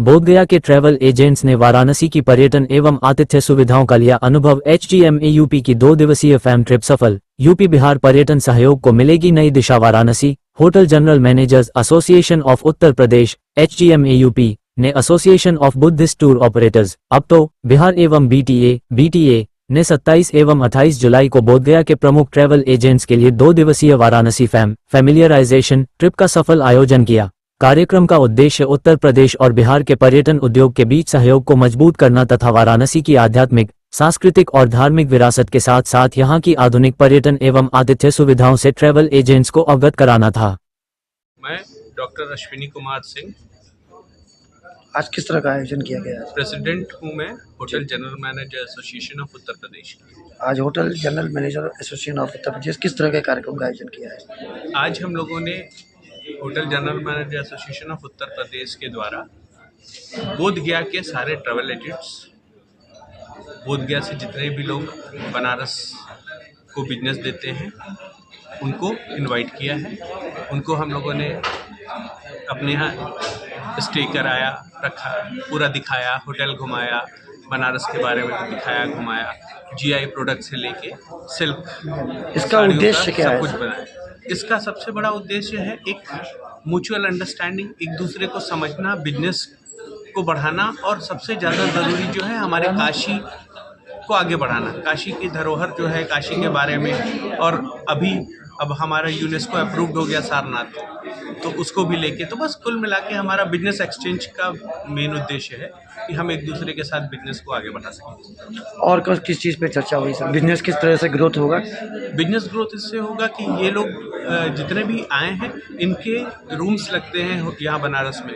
बोधगया के travel agents ने वाराणसी की पर्यटन एवं आतिथ्य सुविधाओं का लिया अनुभव। HGMAUP की 2 दिवसीय फैम ट्रिप सफल। यूपी बिहार पर्यटन सहयोग को मिलेगी नई दिशा। Varanasi hotel general managers association of Uttar Pradesh HGMAUP ने association of Buddhist tour operators अब तो बिहार एवं BTA ने 27 एवं 28 जुलाई को बोधगया के प्रमुख ट्रैवल एजेंट्स के लिए 2 दिवसीय वाराणसी फैमिलियराइजेशन ट्रिप का सफल आयोजन किया। कार्यक्रम का उद्देश्य उत्तर प्रदेश और बिहार के पर्यटन उद्योग के बीच सहयोग को मजबूत करना तथा वाराणसी की आध्यात्मिक, सांस्कृतिक और धार्मिक विरासत के साथ साथ यहां की आधुनिक पर्यटन एवं आतिथ्य सुविधाओं से ट्रैवल एजेंट्स को अवगत कराना था। मैं डॉक्टर अश्विनी कुमार सिंह, आज किस तरह का आयोजन किया गया है? प्रेसिडेंट हूं मैं hotel general manager association of Uttar Pradesh की। आज hotel general manager association of Uttar Pradesh किस तरह के कार्यक्रम का आयोजन किया है? आज हम लोगों ने hotel general manager association of Uttar Pradesh के द्वारा बोधगया के सारे ट्रैवल एजेंट्स, बोधगया से जितने भी लोग बनारस को बिजनेस देते हैं उनको इनवाइट किया है। उनको हम लोगों ने अपने यहाँ स्टे कराया, रखा, पूरा दिखाया, होटल घुमाया, बनारस के बारे में दिखाया, घुमाया, GI प्रोडक्ट से लेके सिल्क, इसका उद्देश्य क्या है? सब कुछ बनाया। इसका सबसे बड़ा उद्देश्य है एक म्यूचुअल अंडरस्टैंडिंग, एक दूसरे को समझना, बिजनेस को बढ़ाना और सबसे ज़्यादा ज़रूरी जो है हमारे काशी को आगे बढ़ाना। काशी की धरोहर जो है, काशी के बारे में, और अब हमारा यूनेस्को अप्रूव्ड हो गया सारनाथ, तो उसको भी लेके, तो बस कुल मिला के हमारा बिजनेस एक्सचेंज का मेन उद्देश्य है कि हम एक दूसरे के साथ बिजनेस को आगे बढ़ा सकें। और किस चीज़ पे चर्चा हुई सर? बिजनेस किस तरह से ग्रोथ होगा? बिजनेस ग्रोथ इससे होगा कि ये लोग जितने भी आए हैं, इनके रूम्स लगते हैं यहाँ बनारस में,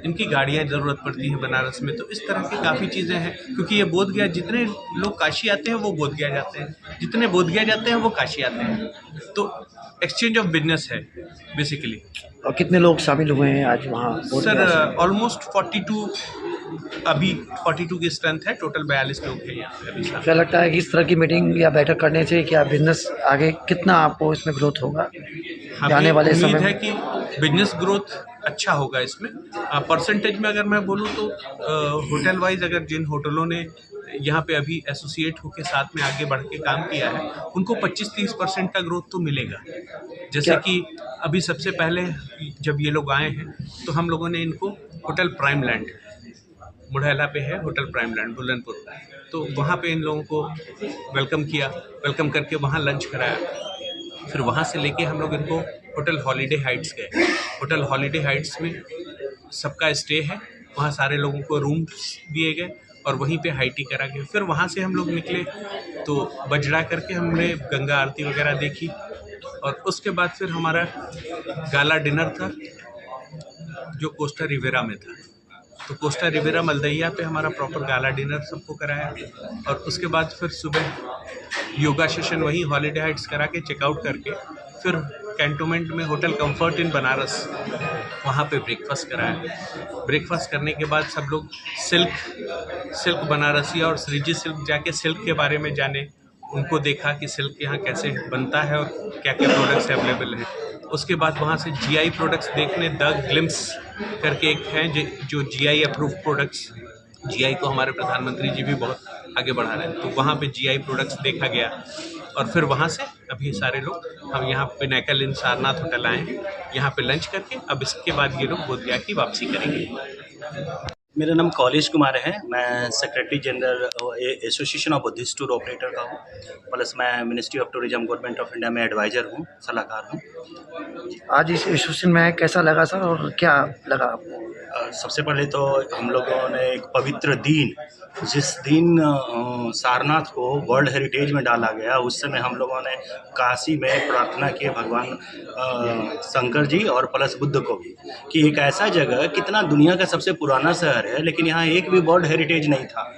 इनकी गाड़ियाँ ज़रूरत पड़ती हैं बनारस में, तो इस तरह की काफ़ी चीज़ें हैं। क्योंकि ये बोधगया, जितने लोग काशी आते हैं वो बोधगया जाते हैं, जितने बोधगया जाते हैं वो काशी आते हैं, तो एक्सचेंज ऑफ बिजनेस है बेसिकली। और कितने लोग शामिल हुए हैं आज वहाँ? सर ऑलमोस्ट 42 की स्ट्रेंथ है, टोटल 42 लोग हैं यहाँ पे अभी। क्या लगता है कि इस तरह की मीटिंग या बैठक करने से क्या बिजनेस आगे कितना आपको इसमें ग्रोथ होगा आने वाले समय उम्मीद है में? कि बिजनेस ग्रोथ अच्छा होगा इसमें। परसेंटेज में अगर मैं बोलूँ तो होटल वाइज, अगर जिन होटलों ने यहाँ पे अभी एसोसिएट होकर साथ में आगे बढ़ के काम किया है, उनको 25-30% का ग्रोथ तो मिलेगा। जैसे कि अभी सबसे पहले जब ये लोग आए हैं तो हम लोगों ने इनको होटल प्राइम लैंड, मुढ़ैला पे है होटल प्राइम लैंड बुलंदपुर, तो वहाँ पे इन लोगों को वेलकम किया, वेलकम करके वहाँ लंच कराया। फिर वहाँ से लेके हम लोग इनको होटल हॉलीडे हाइट्स गए। होटल हॉलीडे हाइट्स में सबका स्टे है, वहाँ सारे लोगों को रूम्स दिए गए और वहीं पे हाई टी करा गया। फिर वहाँ से हम लोग निकले तो बजड़ा करके हमने गंगा आरती वगैरह देखी, और उसके बाद फिर हमारा गाला डिनर था जो कोस्टा रिवेरा में था। तो कोस्टा रिवेरा मलदैया पे हमारा प्रॉपर गाला डिनर सबको कराया, और उसके बाद फिर सुबह योगा सेशन वहीं हॉलीडे हाइट्स करा के चेकआउट करके फिर कैंटोनमेंट में होटल कंफर्ट इन बनारस, वहाँ पे ब्रेकफास्ट कराया। ब्रेकफास्ट करने के बाद सब लोग सिल्क बनारसी और श्रीजी सिल्क जाके सिल्क के बारे में जाने, उनको देखा कि सिल्क यहाँ कैसे बनता है और क्या क्या प्रोडक्ट्स अवेलेबल हैं। उसके बाद वहाँ से GI प्रोडक्ट्स देखने, द ग्लिम्स करके एक हैं जो GI अप्रूव प्रोडक्ट्स, GI को हमारे प्रधानमंत्री जी भी बहुत आगे बढ़ा रहे हैं, तो वहाँ पे GI प्रोडक्ट्स देखा गया। और फिर वहाँ से अभी सारे लोग हम यहाँ पिनेकल इन सारनाथ होटल आए हैं, यहाँ पे लंच करके अब इसके बाद ये लोग बोधगया की वापसी करेंगे। मेरा नाम कौलेश कुमार है, मैं secretary general association of Buddhist tour operator का हूँ, प्लस मैं ministry of tourism government of India में एडवाइज़र हूँ, सलाहकार हूँ। आज इस एसोसिएशन में कैसा लगा सर, और क्या लगा आपको? सबसे पहले तो हम लोगों ने एक पवित्र दिन, जिस दिन सारनाथ को वर्ल्ड हेरिटेज में डाला गया, उस समय हम लोगों ने काशी में प्रार्थना की भगवान शंकर जी और प्लस बुद्ध को भी, कि एक ऐसा जगह, कितना दुनिया का सबसे पुराना शहर है लेकिन यहाँ एक भी वर्ल्ड हेरिटेज नहीं था,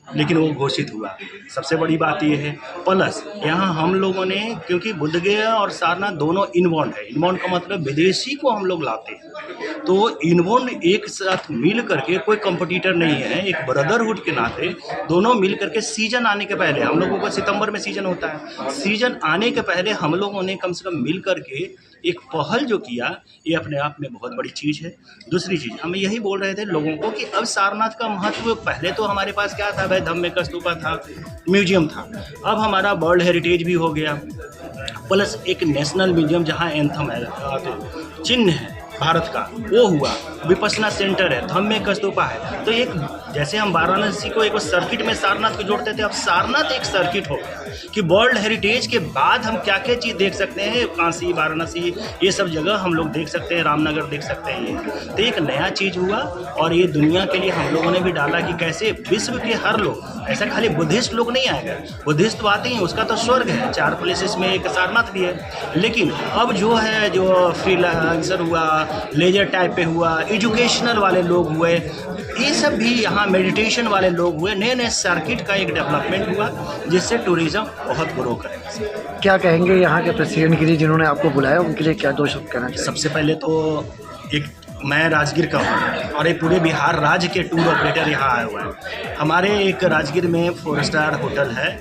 लेकिन वो घोषित हुआ। सबसे बड़ी बात ये है। प्लस यहाँ हम लोगों ने, क्योंकि बोधगया और सारनाथ दोनों इनबाउंड है, इनबाउंड का मतलब विदेशी को हम लोग लाते हैं, तो इनबाउंड एक साथ मिल करके, कोई कंपटीटर नहीं है, एक ब्रदरहुड के नाते दोनों मिल करके सीजन आने के पहले, हम लोगों को सितंबर में सीजन होता है, सीजन आने के पहले हम लोगों ने कम से कम मिल करके एक पहल जो किया, ये अपने आप में बहुत बड़ी चीज़ है। दूसरी चीज़ हम यही बोल रहे थे लोगों को कि अब सारनाथ का महत्व, पहले तो हमारे पास क्या था भाई, धम्मे का स्तूपा था, म्यूजियम था, अब हमारा वर्ल्ड हेरिटेज भी हो गया, प्लस एक नेशनल म्यूजियम जहाँ एंथम है, चिन्ह है भारत का, वो हुआ, विपश्यना सेंटर है, धम्मे का स्तूपा है। तो एक जैसे हम वाराणसी को एक सर्किट में सारनाथ को जोड़ते थे, अब सारनाथ एक सर्किट हो कि वर्ल्ड हेरिटेज के बाद हम क्या क्या चीज़ देख सकते हैं, काशी, वाराणसी, ये सब जगह हम लोग देख सकते हैं, रामनगर देख सकते हैं। ये तो एक नया चीज़ हुआ और ये दुनिया के लिए हम लोगों ने भी डाला कि कैसे विश्व के हर लोग, ऐसा खाली बुद्धिस्ट लोग नहीं आएगा, बुद्धिस्ट तो आते हैं, उसका तो स्वर्ग है, 4 प्लेसेस में एक सारनाथ भी है। लेकिन अब जो है, जो फ्रीलांसर हुआ, लेजर टाइप पे हुआ, एजुकेशनल वाले लोग हुए, ये सब भी यहाँ मेडिटेशन वाले लोग हुए, नए नए सर्किट का एक डेवलपमेंट हुआ जिससे टूरिज़्म बहुत ग्रो करेगा। क्या कहेंगे यहाँ के प्रेसिडेंट के लिए जिन्होंने आपको बुलाया, उनके लिए क्या 2 शब्द कहना चाहिए? सबसे पहले तो एक मैं राजगीर का हूँ और ये पूरे बिहार राज्य के टूर ऑपरेटर यहाँ आए हुए हैं। हमारे एक राजगीर में 4 स्टार होटल है,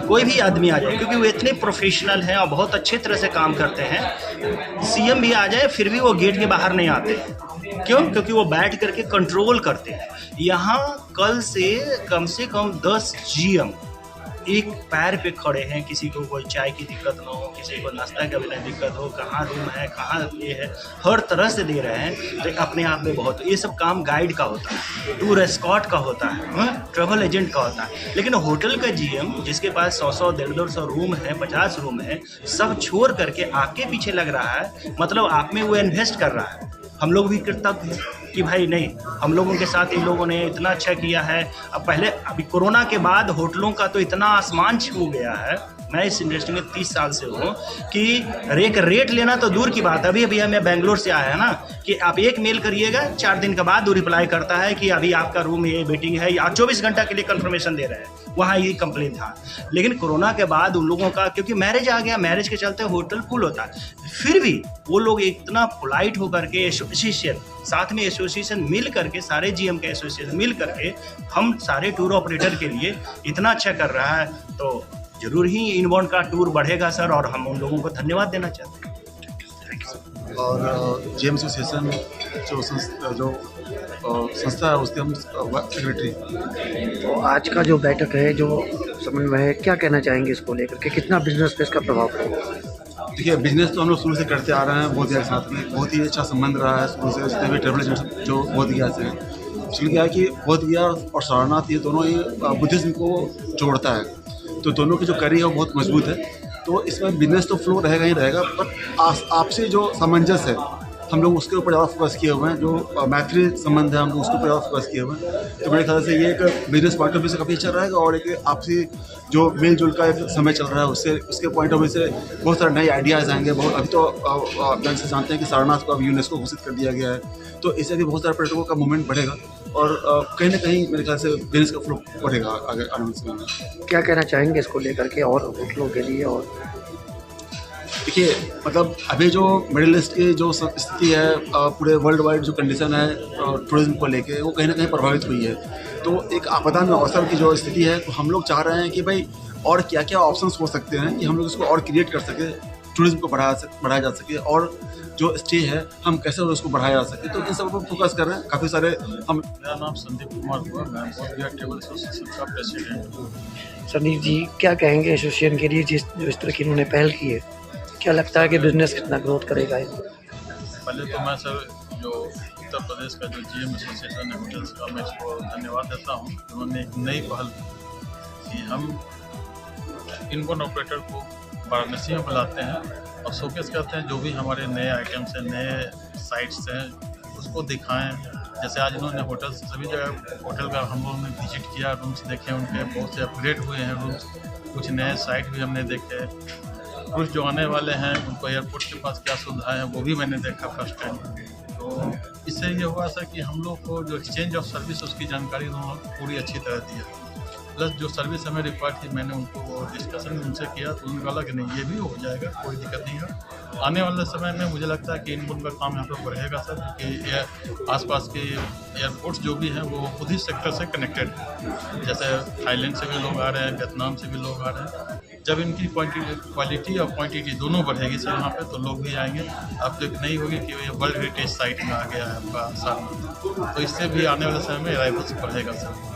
कोई भी आदमी आ जाए, क्योंकि वो इतने प्रोफेशनल हैं और बहुत अच्छे तरह से काम करते हैं। सीएम भी आ जाए फिर भी वो गेट के बाहर नहीं आते। क्यों? क्योंकि वो बैठ करके कंट्रोल करते हैं। यहाँ कल से कम 10 जीएम एक पैर पे खड़े हैं, किसी को कोई चाय की दिक्कत ना हो, किसी को नाश्ता का भी नहीं दिक्कत हो, कहाँ रूम है, कहाँ ये है, हर तरह से दे रहे हैं। तो अपने आप में बहुत, ये सब काम गाइड का होता है, टूर एस्कॉर्ट का होता है, ट्रैवल एजेंट का होता है। लेकिन होटल का जीएम जिसके पास 100-100, 150-150 रूम है, 50 रूम है, सब छोड़ करके आपके पीछे लग रहा है, मतलब आप में वो इन्वेस्ट कर रहा है। हम लोग भी कृतज्ञ हैं कि भाई नहीं, हम लोगों के साथ इन लोगों ने इतना अच्छा किया है। अब पहले अभी कोरोना के बाद होटलों का तो इतना आसमान छू गया है, मैं इस इंडस्ट्री में 30 साल से हूँ, कि रेट लेना तो दूर की बात है। अभी मैं बेंगलोर से आया है ना, कि आप एक मेल करिएगा, 4 दिन के बाद वो रिप्लाई करता है कि अभी आपका रूम ये वेटिंग है, या 24 घंटा के लिए कंफर्मेशन दे रहे हैं। वहाँ ये कंप्लेन था। लेकिन कोरोना के बाद उन लोगों का, क्योंकि मैरिज आ गया, मैरिज के चलते होटल फुल होता है, फिर भी वो लोग इतना पोलाइट होकर के एसोसिएशन, साथ में एसोसिएशन मिल करके, सारे जीएम के एसोसिएशन मिल करके हम सारे टूर ऑपरेटर के लिए इतना अच्छा कर रहा है, तो जरूर ही इनबाउंड का टूर बढ़ेगा सर, और हम उन लोगों को धन्यवाद देना चाहते हैं। और जीएम एसोसिएशन जो संस्था है उसके हम सेक्रेटरी। तो आज का जो बैठक है, जो समन्वय है, क्या कहना चाहेंगे इसको लेकर के, कितना बिजनेस पे इसका प्रभाव पड़ेगा? देखिए, बिजनेस तो हम लोग शुरू से करते आ रहे हैं, बहुत ही साथ में बहुत ही अच्छा संबंध रहा है शुरू से। जितने भी ट्रेवल एजेंट जो बोध गया से एक्चुअली क्या है कि बोध गया और सारनाथ, ये दोनों ही बुद्धिज्म को जोड़ता है, तो दोनों की जो कड़ी है वो बहुत मजबूत है। तो इसमें बिजनेस तो फ्लो रहेगा ही रहेगा, पर आपसे जो सामंजस्य है हम लोग उसके ऊपर ज़्यादा फोकस किए हुए हैं, जो मैत्री संबंध है हम लोग उसके ऊपर ज़्यादा फोकस किए हुए हैं। तो मेरे ख्याल से ये एक बिजनेस पॉइंट ऑफ व्यू से काफ़ी अच्छा रहेगा, और एक आपसी जो मिलजुल का एक समय चल रहा है उसके पॉइंट ऑफ व्यू से बहुत सारे नए आइडियाज़ आएंगे। बहुत अभी तो आप जानते हैं कि सारनाथ को अब यूनेस्को घोषित कर दिया गया है, तो इससे भी बहुत सारे पर्यटकों का मूवमेंट बढ़ेगा, और कहीं ना कहीं मेरे ख्याल से बिजनेस का फ्लो बढ़ेगा आगे आने वाले समय में। क्या कहना चाहेंगे इसको लेकर के और होटलों के लिए? और देखिए, मतलब अभी जो मिडिल ईस्ट की जो स्थिति है, पूरे वर्ल्ड वाइड जो कंडीशन है टूरिज्म को लेके, वो कहीं ना कहीं प्रभावित हुई है। तो एक आपदा में अवसर की जो स्थिति है, तो हम लोग चाह रहे हैं कि भाई और क्या क्या ऑप्शंस हो सकते हैं कि हम लोग इसको और क्रिएट कर सके, टूरिज्म को बढ़ाया जा सके, और जो स्टे है हम कैसे उसको बढ़ाया जा सके। तो इन सब पर फोकस कर रहे हैं काफ़ी सारे हम। मेरा नाम संदीप कुमार हुआ, मैं बोध गया ट्रेवल एसोसिएशन का प्रेसिडेंट हूँ। संदीप जी, क्या कहेंगे एसोसिएशन के लिए जो इस तरह की इन्होंने पहल की है? क्या लगता है कि बिजनेस कितना ग्रोथ करेगा? पहले तो मैं सर जो उत्तर प्रदेश का जो जीएम एसोसिएशन है होटल्स का, मैं इसको धन्यवाद देता हूँ। उन्होंने एक नई पहल की, हम इनबाउंड ऑपरेटर को वाराणसी में बुलाते हैं और शोकेस करते हैं, जो भी हमारे नए आइटम्स हैं, नए साइट्स हैं, उसको दिखाएं। जैसे आज इन्होंने होटल सभी जगह होटल का हम लोगों ने विजिट किया, रूम्स देखे, उनके बहुत से अपग्रेड हुए हैं रूम्स, कुछ नए साइट भी हमने देखे। कुछ जो आने वाले हैं उनको एयरपोर्ट के पास क्या सुविधाएं हैं वो भी मैंने देखा फर्स्ट टाइम। तो इससे ये हुआ सर कि हम लोग को जो एक्सचेंज ऑफ सर्विस उसकी जानकारी उन्होंने पूरी अच्छी तरह दी है। प्लस जो सर्विस हमें रिक्वायर्ड थी, मैंने उनको डिस्कशन उनसे किया, तो उन्होंने बोला कि नहीं ये भी हो जाएगा, कोई दिक्कत नहीं है। आने वाले समय में मुझे लगता है कि इनबाउंड का काम यहाँ पर बढ़ेगा सर, क्योंकि आसपास के एयरपोर्ट्स जो भी हैं वो बुद्धिस्ट सेक्टर से कनेक्टेड है। जैसे थाईलैंड से भी लोग आ रहे हैं, वियतनाम से भी लोग आ रहे हैं। जब इनकी क्वालिटी और क्वांटिटी दोनों बढ़ेगी सिनेमा पे तो लोग भी आएंगे। अब तो एक नई होगी कि ये वर्ल्ड हेरिटेज साइट में आ गया है आपका सारनाथ, तो इससे भी आने वाले समय में अराइवल्स बढ़ेगा सर।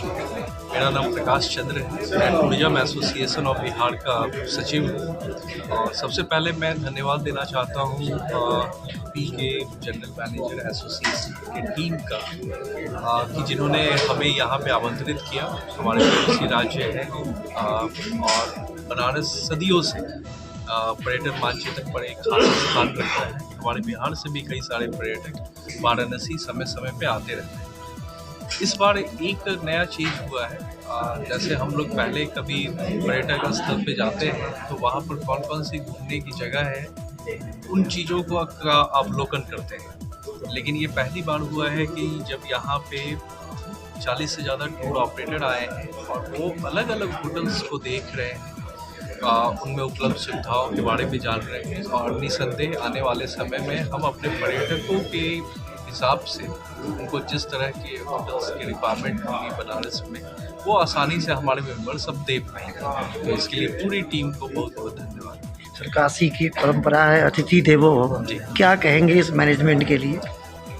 मेरा नाम प्रकाश चंद्र है, मैं टूरिज्म एसोसिएशन ऑफ बिहार का सचिव हूँ। और सबसे पहले मैं धन्यवाद देना चाहता हूँ यूपी के जनरल मैनेजर एसोसिएशन के टीम का कि जिन्होंने हमें यहाँ पे आमंत्रित किया। हमारे पड़ोसी राज्य है और बनारस सदियों से पर्यटन मानचित्र पर एक खास स्थान रखता है। हमारे बिहार से भी कई सारे पर्यटक वाराणसी समय समय पे आते रहते हैं। इस बार एक नया चीज़ हुआ है, जैसे हम लोग पहले कभी पर्यटक स्थल पे जाते हैं तो वहाँ पर कौन कौन सी घूमने की जगह है उन चीज़ों का अवलोकन करते हैं, लेकिन ये पहली बार हुआ है कि जब यहाँ पे 40 से ज़्यादा टूर ऑपरेटर आए हैं और वो अलग अलग होटल्स को देख रहे हैं, उनमें उपलब्ध सुविधाओं के बारे में जान रहे हैं। और निसंदेह आने वाले समय में हम अपने पर्यटकों के हिसाब से उनको जिस तरह के होटल्स की रिक्वायरमेंट होगी बनारस में वो आसानी से हमारे मेंबर सब दे पाएंगे। तो इसके लिए पूरी टीम को बहुत बहुत धन्यवाद। सर, काशी की एक परंपरा है अतिथि देवो भव, क्या कहेंगे इस मैनेजमेंट के लिए?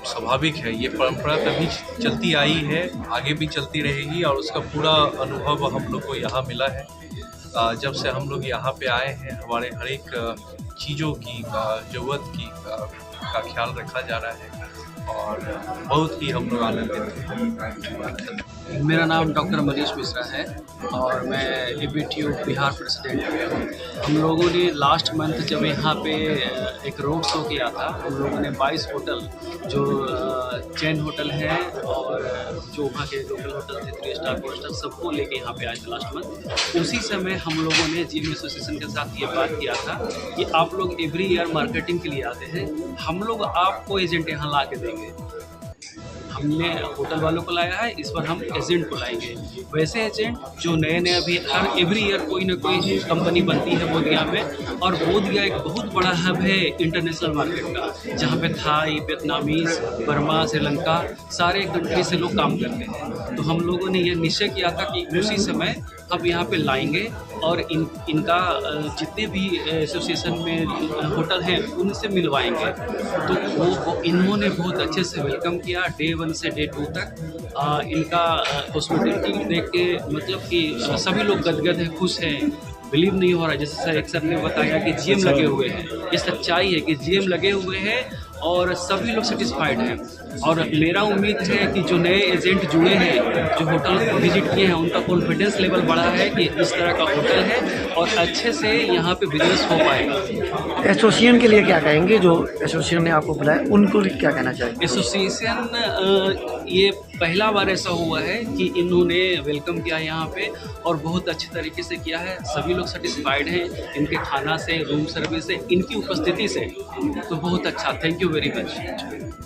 स्वाभाविक है, ये परंपरा तभी चलती आई है, आगे भी चलती रहेगी और उसका पूरा अनुभव हम लोग को यहाँ मिला है। जब से हम लोग यहाँ पे आए हैं हमारे हर एक चीज़ों की ज़रूरत की का ख्याल रखा जा रहा है और बहुत ही हम लोग आनंदित हैं। मेरा नाम डॉक्टर मनीष मिश्रा है और मैं ABTU बिहार प्रेसिडेंट हूँ। हम लोगों ने लास्ट मंथ जब यहाँ पे एक रोड शो किया था, हम लोगों ने 22 होटल जो चेन होटल है और जो वहाँ के लोकल होटल थे 3 स्टार 4 स्टार सबको लेके यहाँ पे आए थे लास्ट मंथ। उसी समय हम लोगों ने GM एसोसिएशन के साथ ये बात किया था कि आप लोग एवरी ईयर मार्केटिंग के लिए आते हैं, हम लोग आपको एजेंट यहाँ ला के देंगे। हमने होटल वालों को लाया है, इस बार हम एजेंट को लाएंगे, वैसे एजेंट जो नए नए अभी हर एवरी ईयर कोई ना कोई कंपनी बनती है बोधगया में। और बोधगया एक बहुत बड़ा हब है इंटरनेशनल मार्केट का, जहाँ पे थाई, वियतनामीज, बर्मा, श्रीलंका सारे कंट्री से लोग काम करते हैं। तो हम लोगों ने यह निश्चय किया था कि उसी समय हम यहाँ पे लाएंगे और इनका जितने भी एसोसिएशन में होटल हैं उनसे मिलवाएंगे। तो वो इन्होंने बहुत अच्छे से वेलकम किया, डे 1 से डे 2 तक इनका हॉस्पिटलिटी देख के मतलब कि सभी लोग गदगद हैं, खुश हैं। बिलीव नहीं हो रहा, जैसे सर एक सर ने बताया कि GM लगे हुए हैं, ये सच्चाई है कि GM लगे हुए हैं और सभी लोग सेटिस्फाइड हैं। और मेरा उम्मीद है कि जो नए एजेंट जुड़े हैं, जो होटल विजिट किए हैं, उनका कॉन्फिडेंस लेवल बढ़ा है कि इस तरह का होटल है और अच्छे से यहाँ पे बिजनेस हो पाएगा। एसोसिएशन के लिए क्या कहेंगे? जो एसोसिएशन ने आपको बुलाया उनको क्या कहना चाहेंगे? एसोसिएशन ये पहला बार ऐसा हुआ है कि इन्होंने वेलकम किया यहाँ पे और बहुत अच्छे तरीके से किया है। सभी लोग सेटिस्फाइड हैं इनके खाना से, रूम सर्विस से, इनकी उपस्थिति से, तो बहुत अच्छा। Thank you very much.